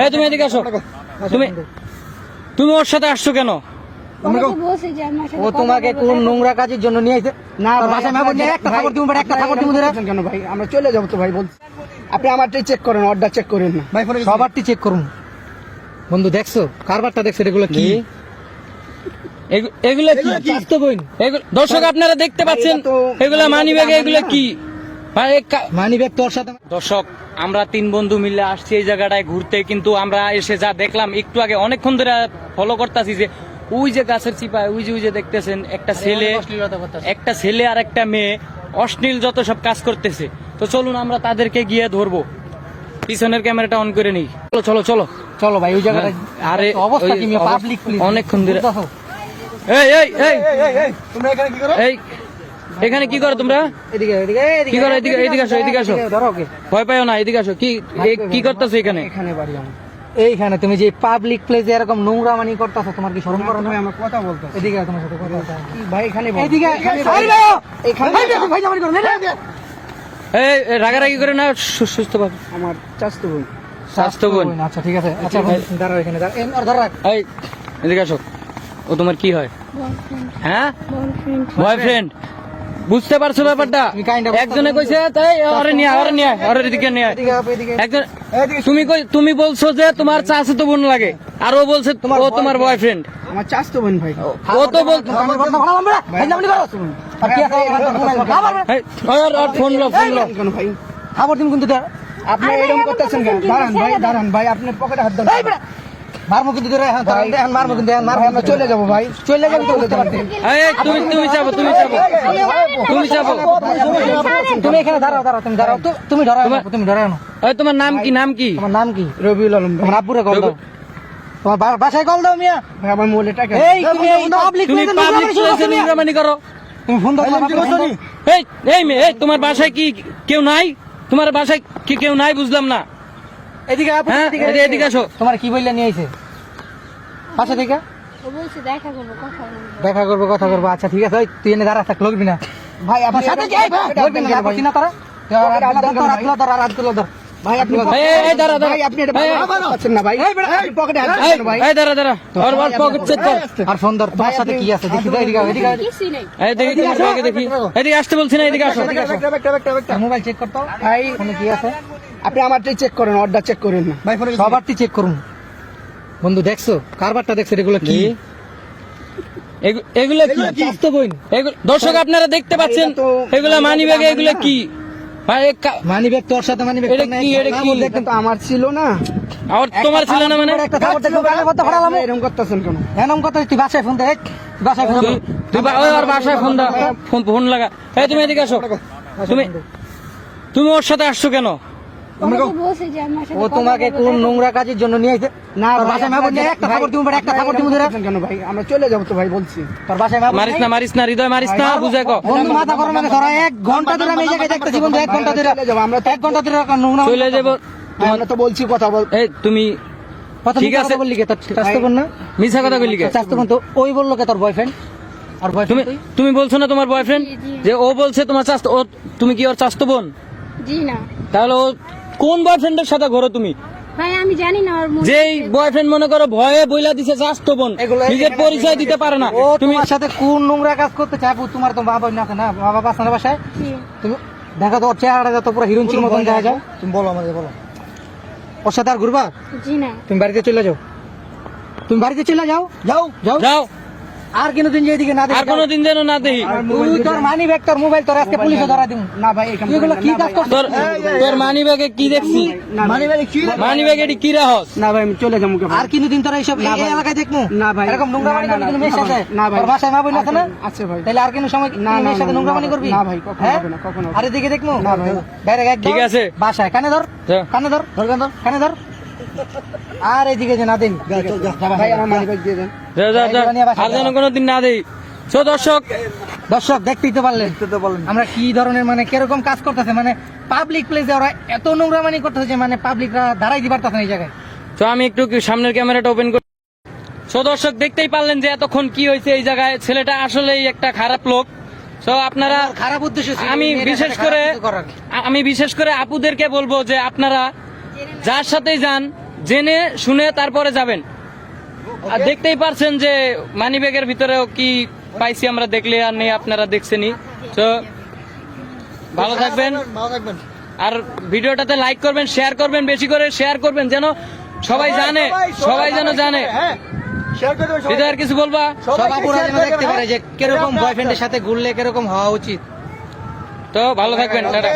এই তুমি এদিকে আসো। তুমি তুমি ওর সাথে আসছো কেন? ও তোমাকে কোন নোংরা কাজের জন্য নিয়ে আইছে? না বাসায় মাহবুব নিয়ে একটা থাপড় দিমু, একটা থাপড় দিমু ধরে। কেন ভাই আমরা চলে যাবো তো ভাই বলছি। আপনি আমারটাই চেক করেন, অর্ডার চেক করেন না ভাই। সবারটি চেক করুন। বন্ধু দেখছো কারবারটা, দেখছো এগুলো কি? এগুলো কি বাস্তবই দর্শক আপনারা দেখতে পাচ্ছেন? এগুলা মানি ব্যাগে, এগুলো কি মানি ব্যাগ তোর সাথে? দর্শক আমরা 3 বন্ধু মিলে আসছি এই জায়গাটায় ঘুরতে, কিন্তু আমরা এসে যা দেখলাম একটু আগে, অনেকক্ষণ ধরে ফলো করতেছি যে ওই যে গাছের চিপায় ওই যে দেখতেছেন একটা ছেলে আর একটা মেয়ে অশ্লীল যত সব কাজ করতেছে। তো চলুন আমরা তাদেরকে গিয়ে ধরবো। পিছনের ক্যামেরাটা অন করে নিই। চলো চলো চলো চলো ভাই ওই জায়গাটা। আরে অবস্থা কি? পাবলিক প্লেস অনেকক্ষণ ধরে। এই এই এই তোমরা এখানে কি করো? এই এখানে কি করো তোমরা? এদিকে এদিকে কি করো? এদিকে আসো, এদিকে আসো। ধরো ওকে। ভয় পাইও না, এদিকে আসো। কি করতেছো এখানে? এখানে বাড়ি আমার। এইখানে তুমি যে পাবলিক প্লেসে এরকম নোংরা মানি করতেছো, তোমার কি শরম করে না? ভাই আমরা কথা বলতে এদিকে আয়, তোমার সাথে কথা বলতে হবে। ভাই এখানে এদিকে এখানে ভাই জামানি করো না। এই রাগারাগি করে না, সুস্থ ভাবে। আমার চাচতো বোন। স্বাস্থ্য বোন। আচ্ছা ঠিক আছে। আচ্ছা দাঁড়াও এখানে, দাঁড়াও। ধর রাখ। এই এদিকে আসো। ও তোমার কি হয়? হ্যাঁ, বয়ফ্রেন্ড। বুঝতে পারছো ব্যাপারটা? একজনে কইছে তাই আরে নিয়ে আরে এদিকে নিয়ে একজন। তুমি বলছো যে তোমার চাচাতো বোন লাগে, আর ও বলছে ও তোমার বয়ফ্রেন্ড। আমার চাচতো বোন ভাই। ও তো বল ভাই জামানি করো। আর কি আছে? ফোন লো কেন ভাই খবর দিন কিন্তু আপনি এরকম করতেছেন কেন? দাঁড়ান ভাই আপনি পকেটে হাত দেন। মারমু কিন্তু ধরে। হ্যাঁ মারমু কিন্তু ভাই আমরা চলে যাবো ভাই। চলে যাবি তো বুঝতে পারছি। তুমি যাবো। তুমি এখানে দাঁড়াও, তুমি দাঁড়াও। তুমি ধরো না। এই তোমার নাম কি? তোমার নাম কি? রবিউল আলম ভাই। তোমার আব্বুরে কল দাও। তোমার বাসায় কল দাও মিয়া। ভাই আমার মোবাইলে টাকা। এই তুমি এই পাবলিক তুমি পাবলিক প্লেসে নোংরামি করো। তুমি ফোন দাও। এই তোমার বাসায় কি কেউ নাই? তোমার বাসায় কি কেউ নাই? বুঝলাম না। এদিকে আপু, হ্যাঁ, এদিকে আসো। তোমার কি বললে নিয়ে আইছে? পাশে থেকে ও বলছে দেখা করবো, কথা বলবো। দেখা করবো, কথা করবো। আচ্ছা ঠিক আছে। ওই তুই এনে দাঁড়া থাক, লড়বি না। ভাই আপনি সাথে যাই লড়বি না, আপত্তি না তোরা। ভাই আপনি এই দাঁড়া। ভাই আপনি এটা পাচ্ছেন না ভাই। আপনি পকেটে হাত দেন ভাই। এই দাঁড়া। ওর পকেট চেক কর। আর সুন্দর তোমার সাথে কি আছে দেখি। এদিকে কিছুই নেই। এই দেখি তোমার ব্যাগে দেখি। এদিকে আসতে বলছি না, এদিকে আসো। মোবাইল চেক করতে ভাই এখানে কি আছে? আপনি আমারটাই চেক করেন, অর্ডার চেক করেন না ভাই। সবারটি চেক করুন। বন্ধু দেখছো কারবারটা, দেখছো এগুলো কি? এগুলো কি বাস্তবই দর্শক আপনারা দেখতে পাচ্ছেন? এগুলা মানি ব্যাগে, এগুলো কি ভাই? মানি ব্যাগ তোর সাথে? মানি ব্যাগ এটা কি? দেখেন তো আমার ছিল না। আর তোমার ছিল না মানে? একটা খবর দেখো, গালে কথা ফড়ালাম। আপনি এরকম করতেছেন কেন? এরকম কথা তুই বাসায় ফোন দে। বাসায় ফোন দে। তুই ওর বাসায় ফোন লাগা। এই তুমি এদিকে আসো। তুমি ওর সাথে আসছো কেন? ওরা তো বলছে যে আমার সাথে ও কথা তোমাকে বলবো, কোন দেখা নোংরা কাজের জন্য নিয়ে আইছে? না তোর ভাই, বাসায় মাহবুব নিয়ে একটা খবর দিমু, একটা থাপড় দিমু ধরে। কেন ভাই আমরা চলে যাবো তো ভাই বলছি। তোর বাসায় মাহবুব মারিস না হৃদয়, মারিস না, বুঝে কো। বন্ধু মাথা গরম লাগে। ধরা 1 ঘন্টা ধরে আমি এই জায়গায় দেখতেছি বন্ধু। 1 ঘন্টা ধরে চলে যাবো আমরা। 1 ঘন্টা ধরে নোংরা চলে যাবো। আমরা তো বলছি কথা বল। এই তুমি ঠিক আছে বললি কে? তোর চাস্তো বোন না? মিছা কথা বললি কে? চাস্তো বোন তো ওই বললো কে তোর বয়ফ্রেন্ড? আর তুমি বয়ফ্রেন্ড তুমি বলছো না তোমার বয়ফ্রেন্ড? যে ও বলছে তোমার চাস্তো, ও তুমি কি ওর চাস্তো বোন? জি না তাহলে ও কোন বয়ফ্রেন্ডের সাথে ঘোরো তুমি? ভাই আমি জানি না ওর মুখ। যেই বয়ফ্রেন্ড মনে করো ভয়ে বইলা দিছে চাস্তো বোন, নিজের পরিচয় দিতে পারে না। ও তুমি তোমার সাথে কোন নোংরা কাজ করতে চায়? আপু তোমার তো বাবা না, না বাবা বাসা না বাসায়? জি। তুমি দেখো তো ওর চেহারাটা যত পুরো হিরোইন মতন দেখা যায়। তুমি বলো আমাকে, বলো ওর সাথে আর ঘুরবা? জি না। তুমি বাড়িতে চলে যাও। তুমি বাড়িতে চলে যাও। যাও যাও যাও, আর কোনোদিন যে এদিকে না দেখি। আর কোনোদিন যেন না দেখি। তুই তোর মানি ব্যাগ, তোর মোবাইল, তোর আজকে পুলিশে ধরা দিমু। না ভাই এখানে এগুলো কি কাজ করছিস? তোর মানি ব্যাগে কি দেখছি? মানি ভাই কি? মানি ব্যাগে কি রাহস? না ভাই আমি চলে যাবো। আর কোনোদিন তোরা এইসব এই এলাকায় দেখমু? না ভাই। এরকম নোংরা মানি করবি? মেয়ের সাথে? না ভাই। তোর বাসায় মা বোন আছে না? আছে ভাই। তাহলে আর কোনো সময় মেয়ের সাথে নোংরা মানি করবি? না ভাই, কখনো হ্যাঁ? হবে না, কখনো হবে না। আর এদিকে দেখমু? না ভাই। ডাইরেক্ট একদম ঠিক আছে। বাসায় কানে ধর, যা। কানে ধর, কানে ধর। আর এদিকে যে না দেন ভাই আমার মানি ব্যাগ দিয়ে দেন। আর যেন কোনোদিন না দেই। তো দর্শক দেখতেই তো পারলেন আমরা কি ধরনের মানে কিরকম কাজ করতেছে। মানে পাবলিক প্লেসে ওরা এত নোংরা মানি করতেছে যে মানে পাবলিকরা দাঁড়াই দিতে পারতেছে না এই জায়গায়। তো আমি একটু সামনের ক্যামেরাটা ওপেন করি। তো দর্শক দেখতেই পারলেন যে এতক্ষণ কি হয়েছে এই জায়গায়। ছেলেটা আসলেই একটা খারাপ লোক। তো আপনারা, খারাপ উদ্দেশ্য ছিল। আমি এই মেয়েটার বিশেষ সাথে করে খারাপ কিছু করার। আমি বিশেষ করে আপুদেরকে বলবো যে আপনারা যার সাথেই যান জেনে শুনে তারপরে যাবেন। আর দেখতেই পারছেন যে মানি ব্যাগের ভিতরেও কি পাইছি আমরা, দেখলে আর নেই, আপনারা দেখছেনই। তো ভালো থাকবেন, আর ভিডিওটাতে লাইক করবেন, শেয়ার করবেন, বেশি করে শেয়ার করবেন যেন সবাই জানে, সবাই যেন জানে। হৃদয়ের কিছু বলবা? সব আপুরা যেন দেখতে পারে যে কিরকম বয়ফ্রেন্ডের সাথে ঘুরলে কিরকম হওয়া উচিত। তো ভালো থাকবেন, টাটা।